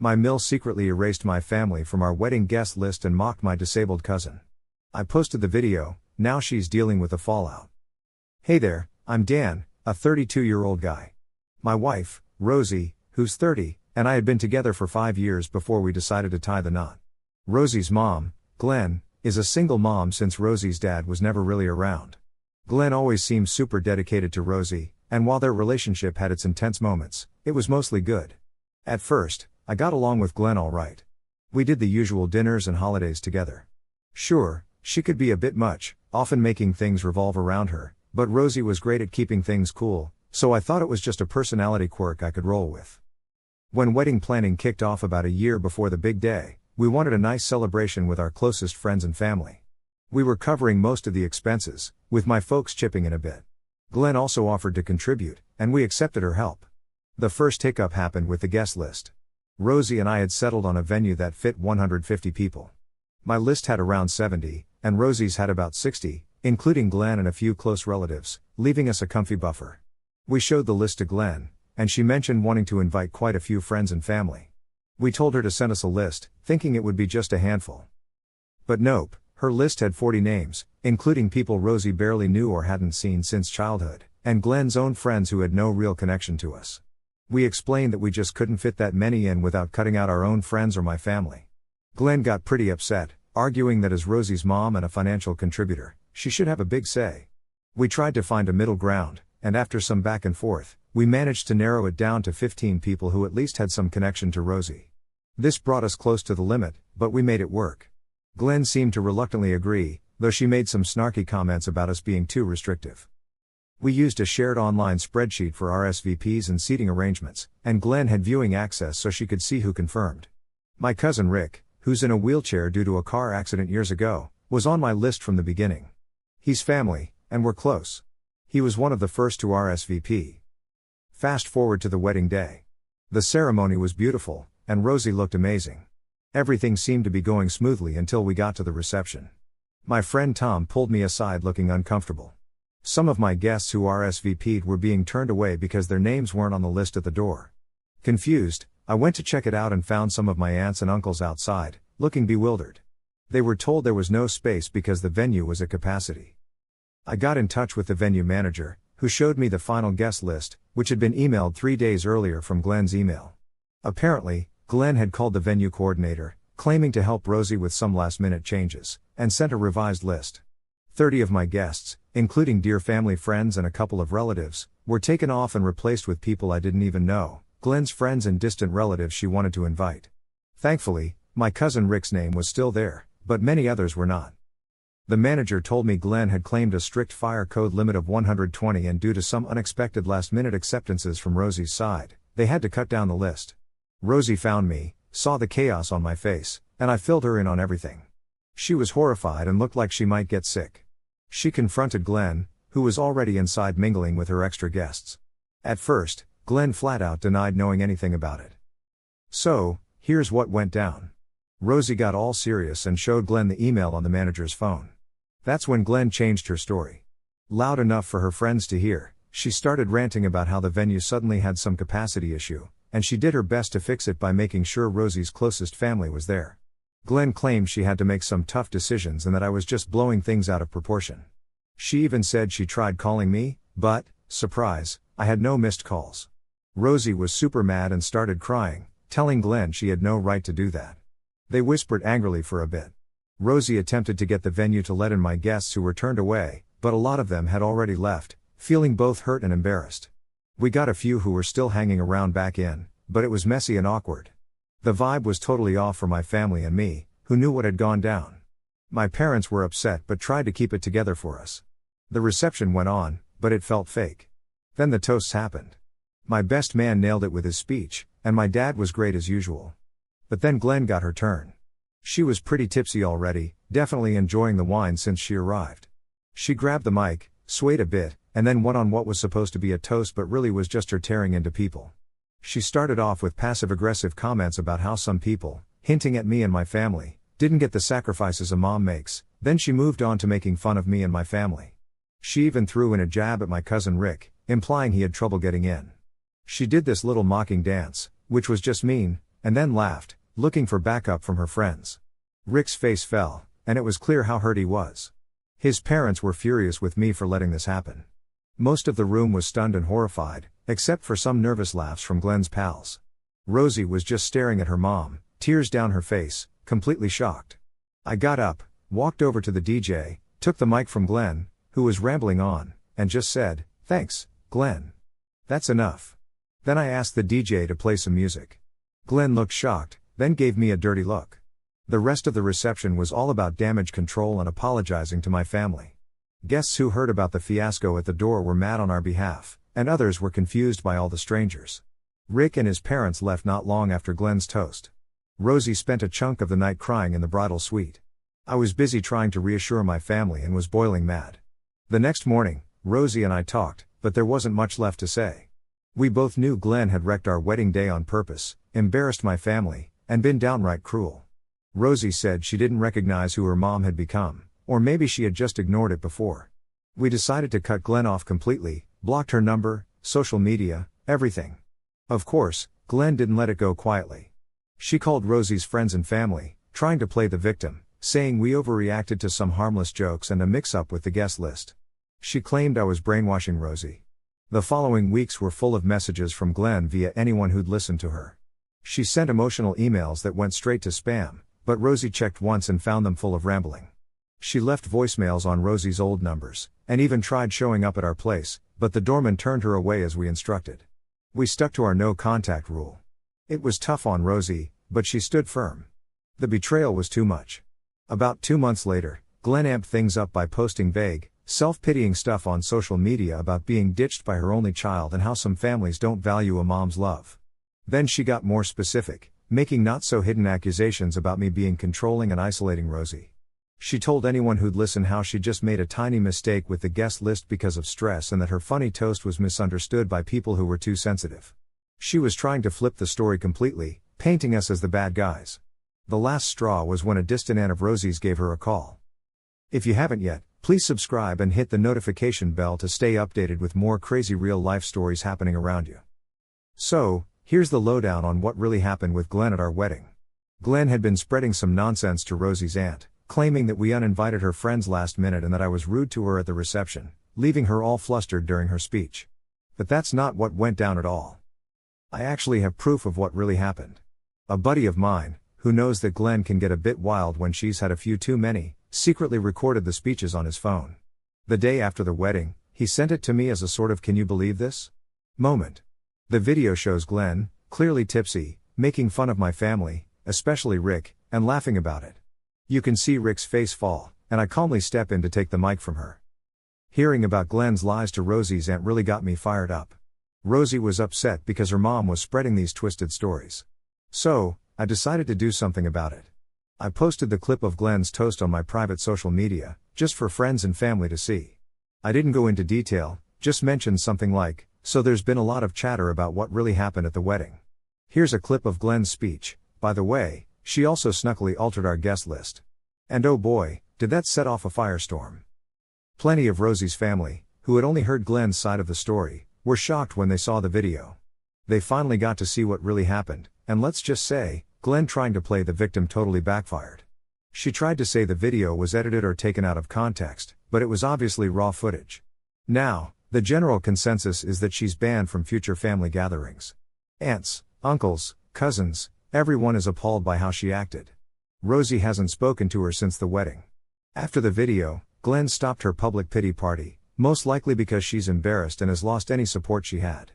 My mill secretly erased my family from our wedding guest list and mocked my disabled cousin. I posted the video, now she's dealing with the fallout. Hey there, I'm Dan, a 32-year-old guy. My wife, Rosie, who's 30, and I had been together for 5 years before we decided to tie the knot. Rosie's mom, Glenn, is a single mom since Rosie's dad was never really around. Glenn always seemed super dedicated to Rosie, and while their relationship had its intense moments, it was mostly good. At first, I got along with Glenn all right. We did the usual dinners and holidays together. Sure, she could be a bit much, often making things revolve around her, but Rosie was great at keeping things cool, so I thought it was just a personality quirk I could roll with. When wedding planning kicked off about a year before the big day, we wanted a nice celebration with our closest friends and family. We were covering most of the expenses, with my folks chipping in a bit. Glenn also offered to contribute, and we accepted her help. The first hiccup happened with the guest list. Rosie and I had settled on a venue that fit 150 people. My list had around 70, and Rosie's had about 60, including Glenn and a few close relatives, leaving us a comfy buffer. We showed the list to Glenn, and she mentioned wanting to invite quite a few friends and family. We told her to send us a list, thinking it would be just a handful. But nope, her list had 40 names, including people Rosie barely knew or hadn't seen since childhood, and Glenn's own friends who had no real connection to us. We explained that we just couldn't fit that many in without cutting out our own friends or my family. Glenn got pretty upset, arguing that as Rosie's mom and a financial contributor, she should have a big say. We tried to find a middle ground, and after some back and forth, we managed to narrow it down to 15 people who at least had some connection to Rosie. This brought us close to the limit, but we made it work. Glenn seemed to reluctantly agree, though she made some snarky comments about us being too restrictive. We used a shared online spreadsheet for RSVPs and seating arrangements, and Glenn had viewing access so she could see who confirmed. My cousin Rick, who's in a wheelchair due to a car accident years ago, was on my list from the beginning. He's family, and we're close. He was one of the first to RSVP. Fast forward to the wedding day. The ceremony was beautiful, and Rosie looked amazing. Everything seemed to be going smoothly until we got to the reception. My friend Tom pulled me aside looking uncomfortable. Some of my guests who RSVP'd were being turned away because their names weren't on the list at the door. Confused, I went to check it out and found some of my aunts and uncles outside, looking bewildered. They were told there was no space because the venue was at capacity. I got in touch with the venue manager, who showed me the final guest list, which had been emailed 3 days earlier from Glenn's email. Apparently, Glenn had called the venue coordinator, claiming to help Rosie with some last-minute changes, and sent a revised list. 30 of my guests, including dear family friends and a couple of relatives, were taken off and replaced with people I didn't even know, Glenn's friends and distant relatives she wanted to invite. Thankfully, my cousin Rick's name was still there, but many others were not. The manager told me Glenn had claimed a strict fire code limit of 120 and due to some unexpected last-minute acceptances from Rosie's side, they had to cut down the list. Rosie found me, saw the chaos on my face, and I filled her in on everything. She was horrified and looked like she might get sick. She confronted Glenn, who was already inside mingling with her extra guests. At first, Glenn flat out denied knowing anything about it. So, here's what went down. Rosie got all serious and showed Glenn the email on the manager's phone. That's when Glenn changed her story. Loud enough for her friends to hear, she started ranting about how the venue suddenly had some capacity issue, and she did her best to fix it by making sure Rosie's closest family was there. Glenn claimed she had to make some tough decisions and that I was just blowing things out of proportion. She even said she tried calling me, but, surprise, I had no missed calls. Rosie was super mad and started crying, telling Glenn she had no right to do that. They whispered angrily for a bit. Rosie attempted to get the venue to let in my guests who were turned away, but a lot of them had already left, feeling both hurt and embarrassed. We got a few who were still hanging around back in, but it was messy and awkward. The vibe was totally off for my family and me, who knew what had gone down. My parents were upset but tried to keep it together for us. The reception went on, but it felt fake. Then the toasts happened. My best man nailed it with his speech, and my dad was great as usual. But then Glenn got her turn. She was pretty tipsy already, definitely enjoying the wine since she arrived. She grabbed the mic, swayed a bit, and then went on what was supposed to be a toast but really was just her tearing into people. She started off with passive-aggressive comments about how some people, hinting at me and my family, didn't get the sacrifices a mom makes, then she moved on to making fun of me and my family. She even threw in a jab at my cousin Rick, implying he had trouble getting in. She did this little mocking dance, which was just mean, and then laughed, looking for backup from her friends. Rick's face fell, and it was clear how hurt he was. His parents were furious with me for letting this happen. Most of the room was stunned and horrified, except for some nervous laughs from Glenn's pals. Rosie was just staring at her mom, tears down her face, completely shocked. I got up, walked over to the DJ, took the mic from Glenn, who was rambling on, and just said, "Thanks, Glenn. That's enough." Then I asked the DJ to play some music. Glenn looked shocked, then gave me a dirty look. The rest of the reception was all about damage control and apologizing to my family. Guests who heard about the fiasco at the door were mad on our behalf, and others were confused by all the strangers. Rick and his parents left not long after Glenn's toast. Rosie spent a chunk of the night crying in the bridal suite. I was busy trying to reassure my family and was boiling mad. The next morning, Rosie and I talked, but there wasn't much left to say. We both knew Glenn had wrecked our wedding day on purpose, embarrassed my family, and been downright cruel. Rosie said she didn't recognize who her mom had become, or maybe she had just ignored it before. We decided to cut Glenn off completely, blocked her number, social media, everything. Of course, Glenn didn't let it go quietly. She called Rosie's friends and family, trying to play the victim, saying we overreacted to some harmless jokes and a mix-up with the guest list. She claimed I was brainwashing Rosie. The following weeks were full of messages from Glenn via anyone who'd listened to her. She sent emotional emails that went straight to spam, but Rosie checked once and found them full of rambling. She left voicemails on Rosie's old numbers, and even tried showing up at our place, but the doorman turned her away as we instructed. We stuck to our no-contact rule. It was tough on Rosie, but she stood firm. The betrayal was too much. About 2 months later, Glenn amped things up by posting vague, self-pitying stuff on social media about being ditched by her only child and how some families don't value a mom's love. Then she got more specific, making not-so-hidden accusations about me being controlling and isolating Rosie. She told anyone who'd listen how she just made a tiny mistake with the guest list because of stress and that her funny toast was misunderstood by people who were too sensitive. She was trying to flip the story completely, painting us as the bad guys. The last straw was when a distant aunt of Rosie's gave her a call. If you haven't yet, please subscribe and hit the notification bell to stay updated with more crazy real-life stories happening around you. So, here's the lowdown on what really happened with Glenn at our wedding. Glenn had been spreading some nonsense to Rosie's aunt, claiming that we uninvited her friends last minute and that I was rude to her at the reception, leaving her all flustered during her speech. But that's not what went down at all. I actually have proof of what really happened. A buddy of mine, who knows that Glenn can get a bit wild when she's had a few too many, secretly recorded the speeches on his phone. The day after the wedding, he sent it to me as a sort of "can you believe this?" moment. The video shows Glenn, clearly tipsy, making fun of my family, especially Rick, and laughing about it. You can see Rick's face fall, and I calmly step in to take the mic from her. Hearing about Glenn's lies to Rosie's aunt really got me fired up. Rosie was upset because her mom was spreading these twisted stories. So, I decided to do something about it. I posted the clip of Glenn's toast on my private social media, just for friends and family to see. I didn't go into detail, just mentioned something like, "So there's been a lot of chatter about what really happened at the wedding. Here's a clip of Glenn's speech. By the way, she also snuckily altered our guest list. And oh boy, did that set off a firestorm." Plenty of Rosie's family, who had only heard Glenn's side of the story, were shocked when they saw the video. They finally got to see what really happened, and let's just say, Glenn trying to play the victim totally backfired. She tried to say the video was edited or taken out of context, but it was obviously raw footage. Now, the general consensus is that she's banned from future family gatherings. Aunts, uncles, cousins, everyone is appalled by how she acted. Rosie hasn't spoken to her since the wedding. After the video, Glenn stopped her public pity party, most likely because she's embarrassed and has lost any support she had.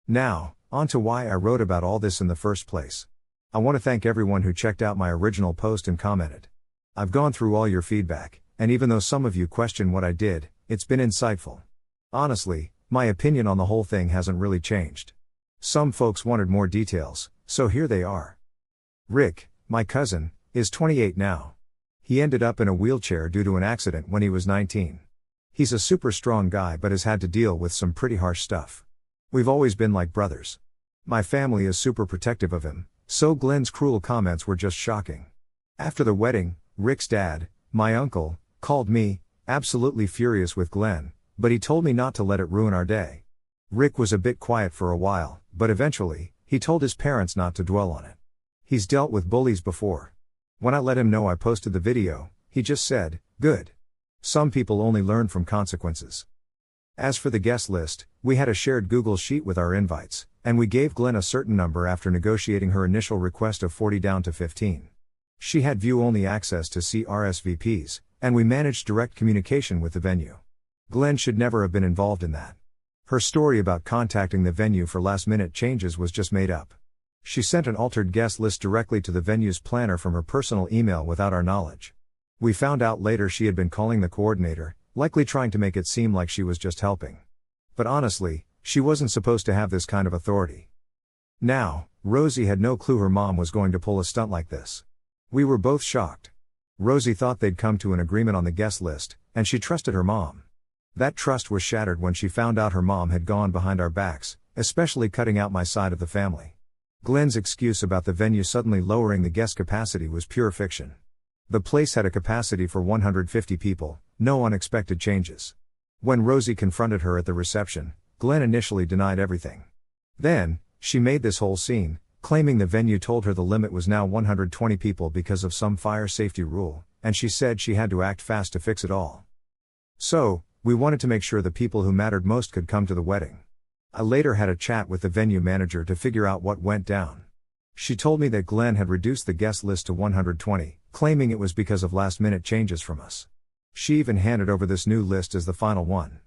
Now, on to why I wrote about all this in the first place. I want to thank everyone who checked out my original post and commented. I've gone through all your feedback, and even though some of you question what I did, it's been insightful. Honestly, my opinion on the whole thing hasn't really changed. Some folks wanted more details, so here they are. Rick, my cousin, is 28 now. He ended up in a wheelchair due to an accident when he was 19. He's a super strong guy but has had to deal with some pretty harsh stuff. We've always been like brothers. My family is super protective of him, so Glenn's cruel comments were just shocking. After the wedding, Rick's dad, my uncle, called me, absolutely furious with Glenn, but he told me not to let it ruin our day. Rick was a bit quiet for a while, but eventually, he told his parents not to dwell on it. He's dealt with bullies before. When I let him know I posted the video, he just said, "Good." Some people only learn from consequences. As for the guest list, we had a shared Google Sheet with our invites, and we gave Glenn a certain number after negotiating her initial request of 40 down to 15. She had view-only access to see RSVPs, and we managed direct communication with the venue. Glenn should never have been involved in that. Her story about contacting the venue for last-minute changes was just made up. She sent an altered guest list directly to the venue's planner from her personal email without our knowledge. We found out later she had been calling the coordinator, likely trying to make it seem like she was just helping. But honestly, she wasn't supposed to have this kind of authority. Now, Rosie had no clue her mom was going to pull a stunt like this. We were both shocked. Rosie thought they'd come to an agreement on the guest list, and she trusted her mom. That trust was shattered when she found out her mom had gone behind our backs, especially cutting out my side of the family. Glenn's excuse about the venue suddenly lowering the guest capacity was pure fiction. The place had a capacity for 150 people, no unexpected changes. When Rosie confronted her at the reception, Glenn initially denied everything. Then, she made this whole scene, claiming the venue told her the limit was now 120 people because of some fire safety rule, and she said she had to act fast to fix it all. So, we wanted to make sure the people who mattered most could come to the wedding. I later had a chat with the venue manager to figure out what went down. She told me that Glenn had reduced the guest list to 120, claiming it was because of last-minute changes from us. She even handed over this new list as the final one.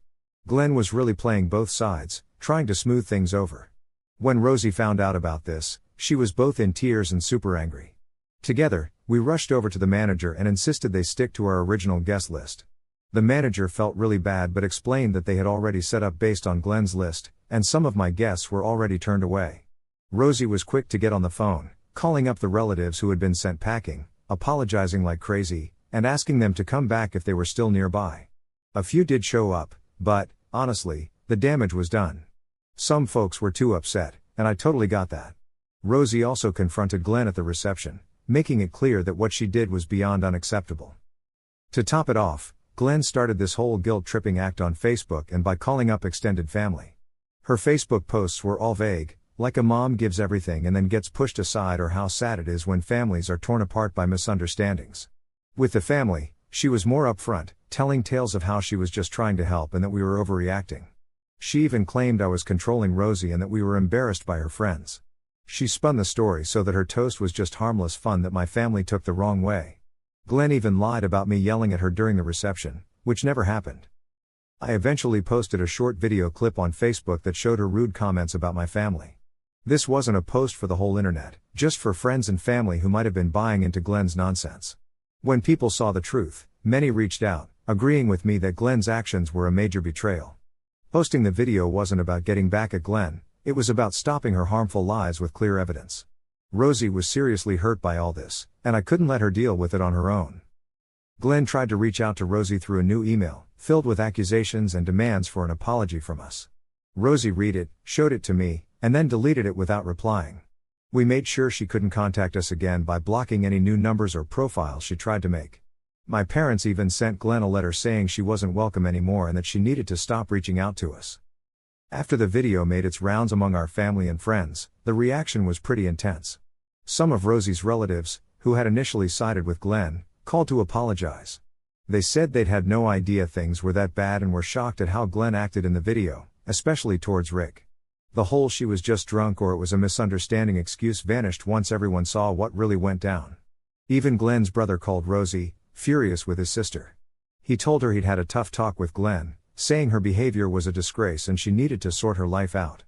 Glenn was really playing both sides, trying to smooth things over. When Rosie found out about this, she was both in tears and super angry. Together, we rushed over to the manager and insisted they stick to our original guest list. The manager felt really bad but explained that they had already set up based on Glenn's list, and some of my guests were already turned away. Rosie was quick to get on the phone, calling up the relatives who had been sent packing, apologizing like crazy, and asking them to come back if they were still nearby. A few did show up, but, honestly, the damage was done. Some folks were too upset, and I totally got that. Rosie also confronted Glenn at the reception, making it clear that what she did was beyond unacceptable. To top it off, Glenn started this whole guilt-tripping act on Facebook and by calling up extended family. Her Facebook posts were all vague, like a mom gives everything and then gets pushed aside, or how sad it is when families are torn apart by misunderstandings. With the family, she was more upfront, telling tales of how she was just trying to help and that we were overreacting. She even claimed I was controlling Rosie and that we were embarrassed by her friends. She spun the story so that her toast was just harmless fun that my family took the wrong way. Glenn even lied about me yelling at her during the reception, which never happened. I eventually posted a short video clip on Facebook that showed her rude comments about my family. This wasn't a post for the whole internet, just for friends and family who might have been buying into Glenn's nonsense. When people saw the truth, many reached out, agreeing with me that Glenn's actions were a major betrayal. Posting the video wasn't about getting back at Glenn, it was about stopping her harmful lies with clear evidence. Rosie was seriously hurt by all this, and I couldn't let her deal with it on her own. Glenn tried to reach out to Rosie through a new email, filled with accusations and demands for an apology from us. Rosie read it, showed it to me, and then deleted it without replying. We made sure she couldn't contact us again by blocking any new numbers or profiles she tried to make. My parents even sent Glenn a letter saying she wasn't welcome anymore and that she needed to stop reaching out to us. After the video made its rounds among our family and friends, the reaction was pretty intense. Some of Rosie's relatives, who had initially sided with Glenn, called to apologize. They said they'd had no idea things were that bad and were shocked at how Glenn acted in the video, especially towards Rick. The whole "she was just drunk" or "it was a misunderstanding" excuse vanished once everyone saw what really went down. Even Glenn's brother called Rosie, furious with his sister. He told her he'd had a tough talk with Glenn, saying her behavior was a disgrace and she needed to sort her life out.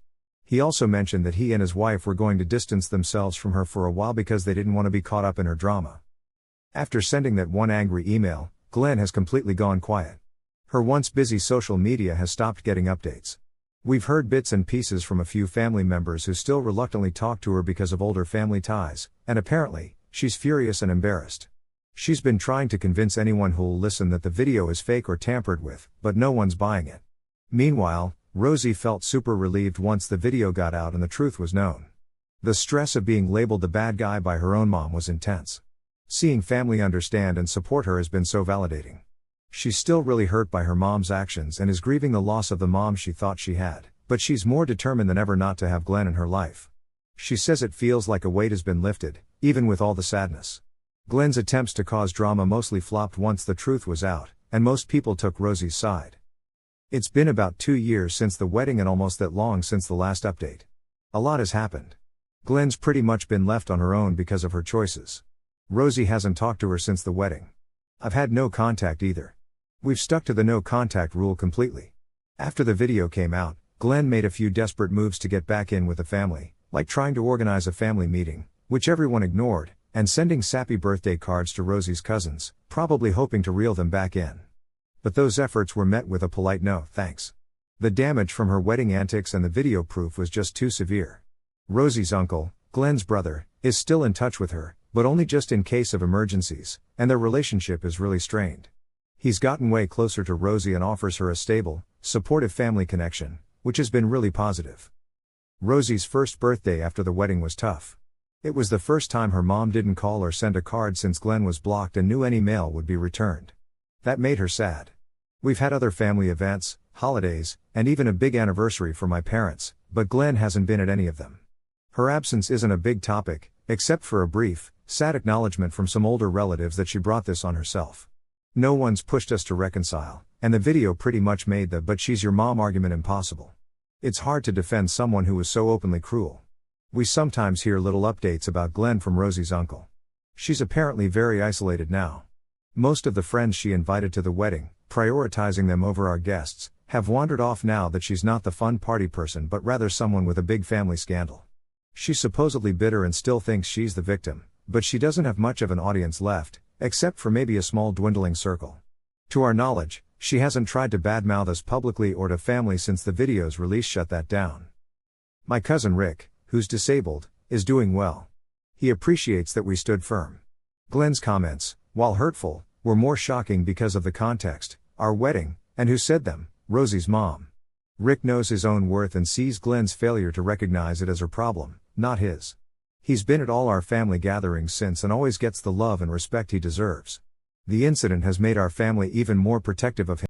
He also mentioned that he and his wife were going to distance themselves from her for a while because they didn't want to be caught up in her drama. After sending that one angry email, Glenn has completely gone quiet. Her once busy social media has stopped getting updates. We've heard bits and pieces from a few family members who still reluctantly talk to her because of older family ties, and apparently, she's furious and embarrassed. She's been trying to convince anyone who'll listen that the video is fake or tampered with, but no one's buying it. Meanwhile, Rosie felt super relieved once the video got out and the truth was known. The stress of being labeled the bad guy by her own mom was intense. Seeing family understand and support her has been so validating. She's still really hurt by her mom's actions and is grieving the loss of the mom she thought she had, but she's more determined than ever not to have Glenn in her life. She says it feels like a weight has been lifted, even with all the sadness. Glenn's attempts to cause drama mostly flopped once the truth was out, and most people took Rosie's side. It's been about 2 years since the wedding and almost that long since the last update. A lot has happened. Glenn's pretty much been left on her own because of her choices. Rosie hasn't talked to her since the wedding. I've had no contact either. We've stuck to the no contact rule completely. After the video came out, Glenn made a few desperate moves to get back in with the family, like trying to organize a family meeting, which everyone ignored, and sending sappy birthday cards to Rosie's cousins, probably hoping to reel them back in. But those efforts were met with a polite no, thanks. The damage from her wedding antics and the video proof was just too severe. Rosie's uncle, Glenn's brother, is still in touch with her, but only just in case of emergencies, and their relationship is really strained. He's gotten way closer to Rosie and offers her a stable, supportive family connection, which has been really positive. Rosie's first birthday after the wedding was tough. It was the first time her mom didn't call or send a card since Glenn was blocked and knew any mail would be returned. That made her sad. We've had other family events, holidays, and even a big anniversary for my parents, but Glenn hasn't been at any of them. Her absence isn't a big topic, except for a brief, sad acknowledgement from some older relatives that she brought this on herself. No one's pushed us to reconcile, and the video pretty much made the "but she's your mom" argument impossible. It's hard to defend someone who was so openly cruel. We sometimes hear little updates about Glenn from Rosie's uncle. She's apparently very isolated now. Most of the friends she invited to the wedding, prioritizing them over our guests, have wandered off now that she's not the fun party person but rather someone with a big family scandal. She's supposedly bitter and still thinks she's the victim, but she doesn't have much of an audience left, except for maybe a small dwindling circle. To our knowledge, she hasn't tried to badmouth us publicly or to family since the video's release shut that down. My cousin Rick, who's disabled, is doing well. He appreciates that we stood firm. Glenn's comments, while hurtful, were more shocking because of the context, our wedding, and who said them, Rosie's mom. Rick knows his own worth and sees Glenn's failure to recognize it as her problem, not his. He's been at all our family gatherings since and always gets the love and respect he deserves. The incident has made our family even more protective of him.